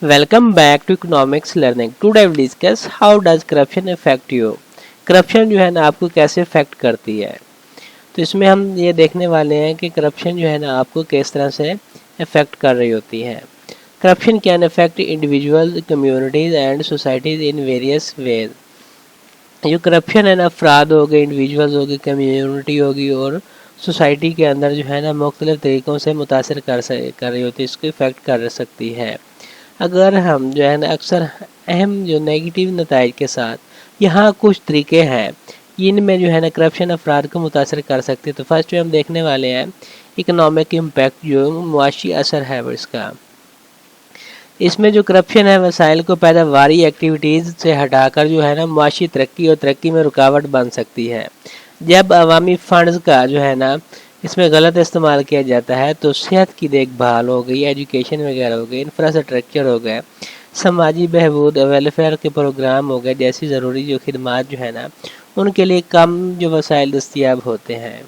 Welcome back to Economics Learning. Today we discuss how does corruption affect you. Corruption जो है ना आपको कैसे अफेक्ट करती है। तो इसमें हम ये देखने वाले हैं कि करप्शन जो है ना आपको किस तरह से अफेक्ट कर रही होती है। Corruption can affect individual communities and societies in various ways. जो करप्शन है ना अफराद हो गए, इंडिविजुअल्स हो गए, कम्युनिटी होगी और सोसाइटी के अंदर जो है ना मुख्तलिफ तरीक़ों से मुतासर कर रही होती है, इसको इफ़ेक्ट कर सकती है। अगर हम जो है ना अक्सर अहम जो नेगेटिव नताइज के साथ यहाँ कुछ तरीके हैं इनमें जो है ना करप्शन अफराद को मुतासर कर सकते हैं। तो फर्स्ट जो हम देखने वाले हैं इकोनॉमिक इम्पैक्ट, जो मुआशी असर है वो इसका। इसमें जो करप्शन है वसाइल को पैदावारी एक्टिविटीज़ से हटाकर जो है ना मुआशी तरक्की और तरक्की में रुकावट बन सकती है। जब अवामी फंड्स का जो है ना इसमें गलत इस्तेमाल किया जाता है तो सेहत की देखभाल हो गई, एजुकेशन वगैरह हो गई, इंफ्रास्ट्रक्चर हो गया, समाजी बहबूद, वेलफेयर के प्रोग्राम हो गए, जैसी ज़रूरी जो खिदमात जो है ना उनके लिए कम जो वसाइल दस्तियाब होते हैं।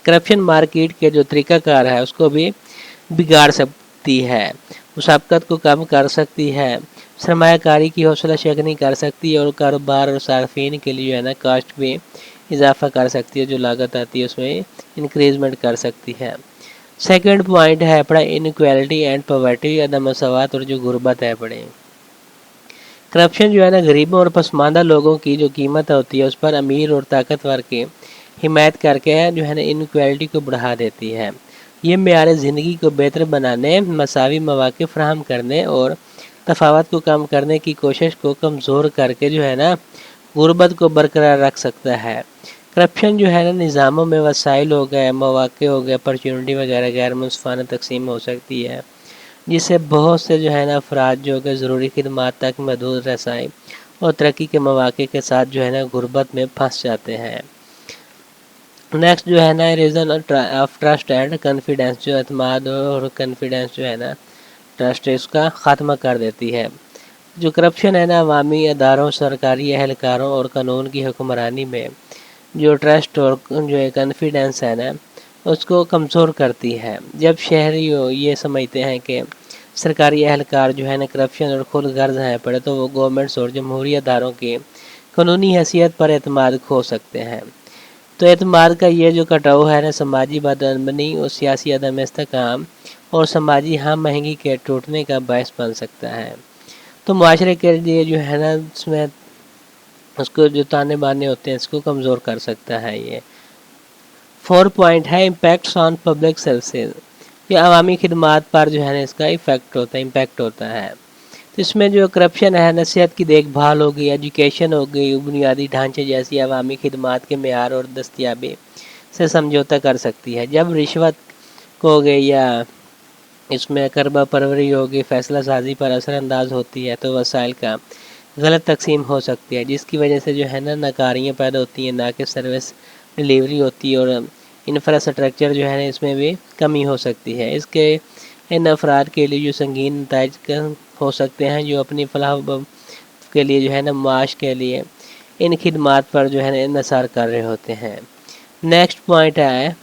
करप्शन मार्केट के जो तरीक़ाकार है उसको भी बिगाड़ सकती है, मुसाबकत को कम कर सकती है, सरमायाकारी की हौसला शकनी कर सकती है और कारोबार और सार्फिन के लिए जो है ना कास्ट में इजाफा कर सकती है, जो लागत आती है उसमें इंक्रीजमेंट कर सकती है। सेकंड पॉइंट है अपना इनक्वालिटी एंड पॉवर्टी, अदम मसावत और जो गुर्बत है पड़े। करप्शन जो है ना गरीबों और पसमानदा लोगों की जो कीमत होती है उस पर अमीर और ताकतवर की हिमायत करके जो है ना इनक्वालिटी को बढ़ा देती है। ये मेयार ज़िंदगी को बेहतर बनाने, मसावी मौक़े फराहम करने और तफावत को कम करने की कोशिश को कमज़ोर करके जो है ना गुर्बत को बरकरार रख सकता है। करप्शन जो है ना निज़ामों में वसाइल हो गए, मौक़े हो गए, अपॉर्चुनिटी वगैरह गैर मुनसिफाना तकसीम हो सकती है, जिससे बहुत से जो है ना अफराद जो कि ज़रूरी खिदमात तक महदूद रसाई और तरक्की के मौक़े के साथ जो है ना गुर्बत में फंस जाते हैं। नेक्स्ट जो है ना reason of trust and confidence, जो एतमाद और कॉन्फिडेंस जो है ना ट्रस्ट इसका ख़त्म कर देती है। जो करप्शन है ना अवामी अदारों, सरकारी एहलकारों और कानून की हुक्मरानी में जो ट्रस्ट और जो कॉन्फिडेंस है ना उसको कमज़ोर करती है। जब शहरी ये समझते हैं कि सरकारी एहलकार जो है ना करप्शन और खुद गर्ज हैं पड़े तो वो गवर्नमेंट्स और जमहूरी अदारों की कानूनी हैसियत पर एतमाद खो सकते हैं। तो एतमाद का ये जो कटाव है ना समाजी बदअमनी और सियासी अदम इस्तेकाम और समाजी हम महंगी के टूटने का बायस बन सकता है। तो माशरे के लिए जो है ना उसमें उसको जो ताने बाने होते हैं इसको कमज़ोर कर सकता है। ये 4 पॉइंट है इम्पैक्ट्स ऑन पब्लिक सर्विसेज, ये अवामी खिदमात पर जो है ना इसका इफ़ेक्ट होता है, इम्पैक्ट होता है। तो इसमें जो करप्शन है ना सेहत की देखभाल हो गई, एजुकेशन हो गई, बुनियादी ढांचे जैसी अवामी खिदमात के मेयार और दस्तियाबी से समझौता कर सकती है। जब रिश्वत हो गई या इसमें करबा परवरी होगी, फैसला साजी पर असरअंदाज होती है तो वसाइल का गलत तकसीम हो सकती है, जिसकी वजह से जो है ना नाकारियाँ पैदा होती हैं, ना कि सर्विस डिलीवरी होती है और इंफ्रास्ट्रक्चर जो है ना इसमें भी कमी हो सकती है। इसके इन अफराद के लिए जो संगीन नताइज हो सकते हैं जो अपनी फलाह के लिए जो है ना माश के लिए इन खिदमात पर जो है ना इन्हिसार कर रहे होते हैं। नेक्स्ट पॉइंट है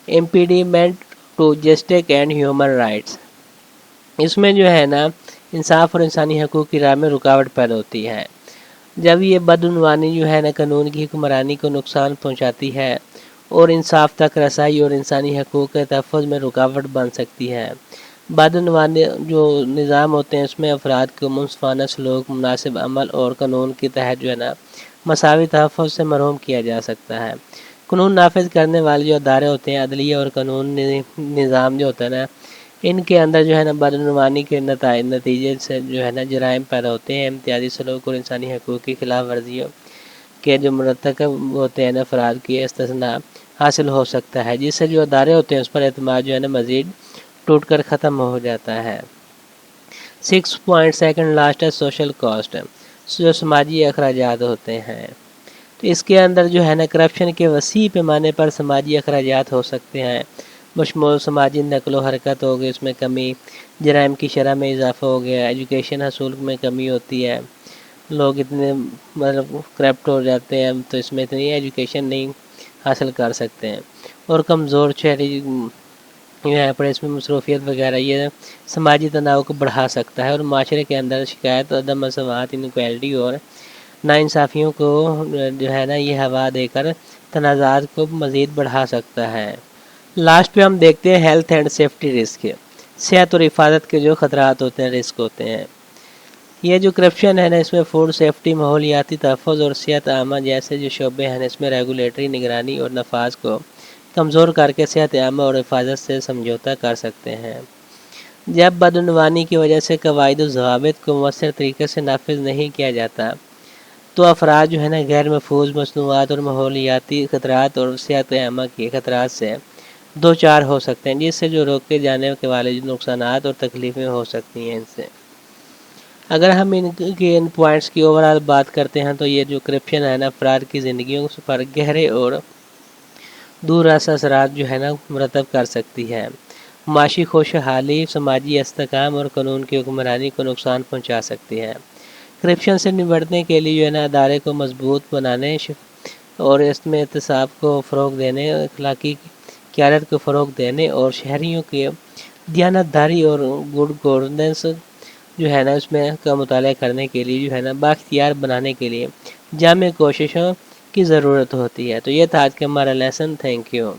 impediment to justice and human rights. इसमें जो है ना इंसाफ और इंसानी हकूक़ की राह में रुकावट पैदा होती है। जब ये बदउनवानी जो है ना कानून की हुक्मरानी को नुकसान पहुंचाती है और इंसाफ तक रसाई और इंसानी हकूक़ के तहफ़्फ़ुज़ में रुकावट बन सकती है। बदउनवानी जो निज़ाम होते हैं उसमें अफराद को मुनसिफाना सलूक, मुनासिब अमल और कानून के तहत जो है ना मसावी तहफ़्फ़ुज़ से महरूम किया जा सकता है। कानून नाफिज करने वाले जो अदारे होते हैं, अदलिया और कानून निज़ाम जो होता है ना इनके अंदर जो है ना बदउनवानी के नतीजे से जो है ना जराइम पैदा होते हैं। इम्तियाजी सलूक और इंसानी हकूक़ की खिलाफ वर्जियों के जो मरतकब होते हैं अफराद की इस्तिस्ना हासिल हो सकता है, जिससे जो अदारे होते हैं उस पर एतमाद जो है ना मज़ीद टूट कर ख़त्म हो जाता है। 6 पॉइंट सेकंड लास्ट है सोशल कॉस्ट, जो समाजी अखराजात होते हैं। तो इसके अंदर जो है ना करप्शन के वसी पैमाने पर समाजी अखराजात हो सकते हैं, बशमूल समाजी नकलो हरकत हो गई, उसमें कमी, जराइम की शरह में इजाफा हो गया, एजुकेशन हसूल में कमी होती है, लोग इतने मतलब करप्ट हो जाते हैं तो इसमें इतनी एजुकेशन नहीं हासिल कर सकते हैं और कमज़ोर शहरी यहाँ पर इसमें मसरूफियत वगैरह ये समाजी तनाव को बढ़ा सकता है और माशरे के अंदर शिकायत, अदम मसवात, इनक्वालिटी और नाइंसाफ़ियों को जो है ना ये हवा देकर तनाज़ात को मज़ीद बढ़ा सकता है। लास्ट पे हम देखते हैं हेल्थ एंड सेफ्टी रिस्क, सेहत और हिफाजत के जो ख़तरात होते हैं, रिस्क होते हैं। ये जो करप्शन है ना, इसमें फूड सेफ्टी, माहौलियाती तहफ़्फ़ुज़ और सेहत आमा जैसे जो शोबे हैं, इसमें रेगुलेटरी निगरानी और नफाज को कमज़ोर करके सेहत आमा और हिफाजत से समझौता कर सकते हैं। जब बदعنवानी की वजह से कवायद और ज़वाबित को मौसर तरीके से नाफिज नहीं किया जाता, तो अफराद जो है ना गैर महफूज मसनूआत और माहौलियाती ख़तरात और सेहत आमा के ख़तरात से दो चार हो सकते हैं, जिससे जो रोके जाने के वाले जो नुकसानात और तकलीफ़ें हो सकती हैं इनसे। अगर हम इन पॉइंट्स की ओवरऑल बात करते हैं तो ये जो करप्शन है ना अफराद की ज़िंदगियों पर गहरे और दूरअस असरात जो है ना मुरतब कर सकती है। माशी खुशहाली, समाजी इस्तेकाम और कानून की हुक्मरानी को नुकसान पहुंचा सकती है। करप्शन से निपटने के लिए जो है ना अदारे को मजबूत बनाने और इसमें एहतसाब को फ़रोग देने, अखलाकी क़यादत को फ़रोग देने और शहरियों के दियानतदारी और गुड गवर्नेंस जो है ना उसमें का मुताला करने के लिए जो है ना बाख्तियार बनाने के लिए जामे कोशिशों की ज़रूरत होती है। तो ये था आज का हमारा लेसन। Thank you.